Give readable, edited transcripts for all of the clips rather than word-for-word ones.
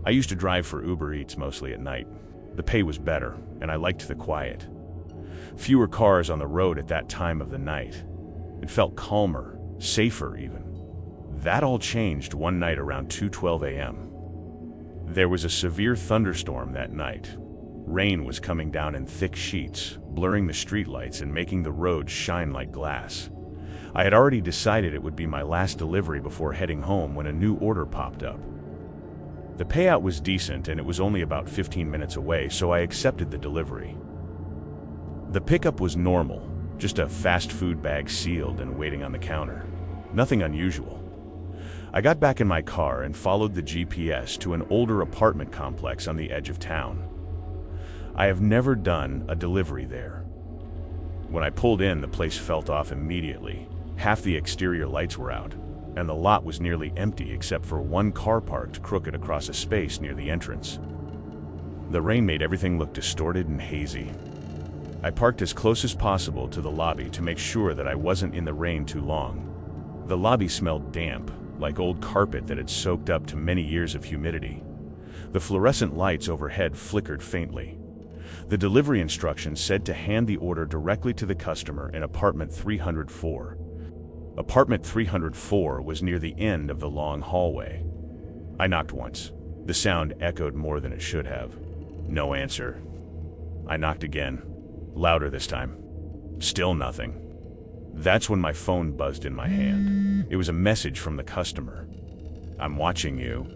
I used to drive for Uber Eats mostly at night. The pay was better, and I liked the quiet. Fewer cars on the road at that time of the night. It felt calmer, safer even. That all changed one night around 2:12 a.m. There was a severe thunderstorm that night. Rain was coming down in thick sheets, blurring the streetlights and making the roads shine like glass. I had already decided it would be my last delivery before heading home when a new order popped up. The payout was decent and it was only about 15 minutes away, so I accepted the delivery. The pickup was normal, just a fast food bag sealed and waiting on the counter. Nothing unusual. I got back in my car and followed the GPS to an older apartment complex on the edge of town. I have never done a delivery there. When I pulled in, the place felt off immediately. Half the exterior lights were out, and the lot was nearly empty except for one car parked crooked across a space near the entrance. The rain made everything look distorted and hazy. I parked as close as possible to the lobby to make sure that I wasn't in the rain too long. The lobby smelled damp, like old carpet that had soaked up to many years of humidity. The fluorescent lights overhead flickered faintly. The delivery instructions said to hand the order directly to the customer in apartment 304. Apartment 304 was near the end of the long hallway. I knocked once. The sound echoed more than it should have. No answer. I knocked again, louder this time. Still nothing. That's when my phone buzzed in my hand. It was a message from the customer. "I'm watching you."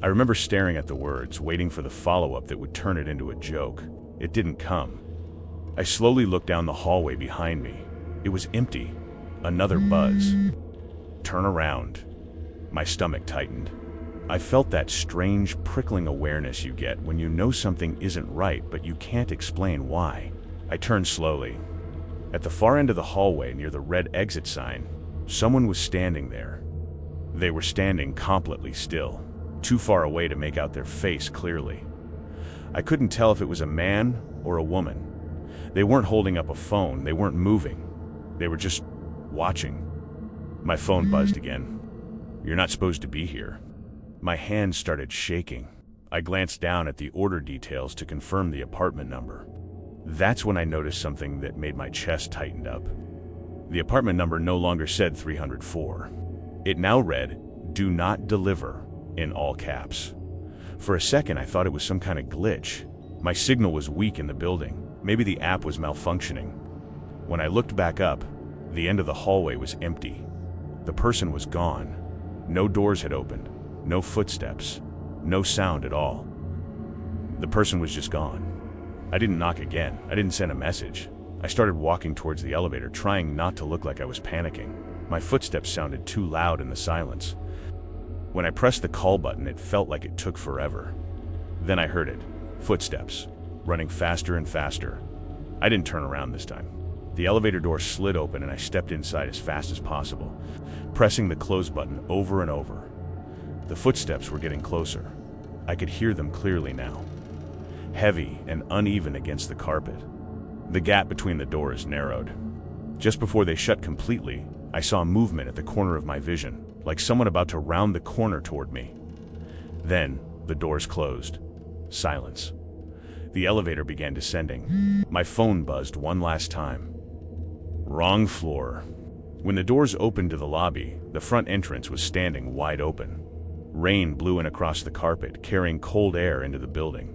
I remember staring at the words, waiting for the follow-up that would turn it into a joke. It didn't come. I slowly looked down the hallway behind me. It was empty. Another buzz. Turn around. My stomach tightened. I felt that strange, prickling awareness you get when you know something isn't right but you can't explain why. I turned slowly. At the far end of the hallway near the red exit sign, someone was standing there. They were standing completely still, too far away to make out their face clearly. I couldn't tell if it was a man or a woman. They weren't holding up a phone, they weren't moving. They were just watching. My phone buzzed again. "You're not supposed to be here." My hand started shaking. I glanced down at the order details to confirm the apartment number. That's when I noticed something that made my chest tighten up. The apartment number no longer said 304. It now read, "Do not deliver," in all caps. For a second, I thought it was some kind of glitch. My signal was weak in the building. Maybe the app was malfunctioning. When I looked back up, the end of the hallway was empty. The person was gone. No doors had opened, no footsteps, no sound at all. The person was just gone. I didn't knock again. I didn't send a message. I started walking towards the elevator, trying not to look like I was panicking. My footsteps sounded too loud in the silence. When I pressed the call button, it felt like it took forever. Then I heard it. Footsteps, running faster and faster. I didn't turn around this time. The elevator door slid open and I stepped inside as fast as possible, pressing the close button over and over. The footsteps were getting closer. I could hear them clearly now. Heavy and uneven against the carpet. The gap between the doors narrowed. Just before they shut completely, I saw movement at the corner of my vision, like someone about to round the corner toward me. Then, the doors closed. Silence. The elevator began descending. My phone buzzed one last time. Wrong floor. When the doors opened to the lobby, the front entrance was standing wide open. Rain blew in across the carpet, carrying cold air into the building.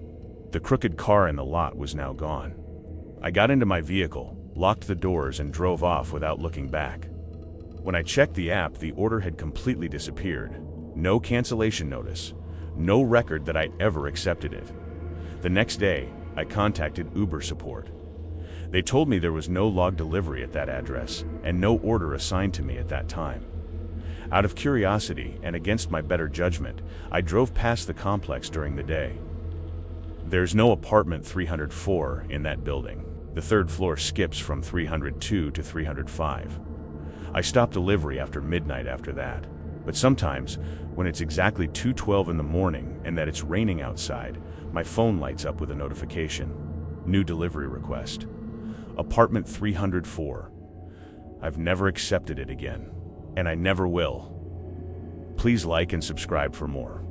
The crooked car in the lot was now gone. I got into my vehicle, locked the doors, and drove off without looking back. When I checked the app, the order had completely disappeared. No cancellation notice, no record that I ever accepted it. The next day, I contacted Uber support. They told me there was no log delivery at that address and no order assigned to me at that time. Out of curiosity and against my better judgment, I drove past the complex during the day. There's no apartment 304 in that building. The third floor skips from 302 to 305. I stopped delivery after midnight after that. But sometimes, when it's exactly 2:12 in the morning and that it's raining outside, my phone lights up with a notification. New delivery request. Apartment 304. I've never accepted it again, and I never will. Please like and subscribe for more.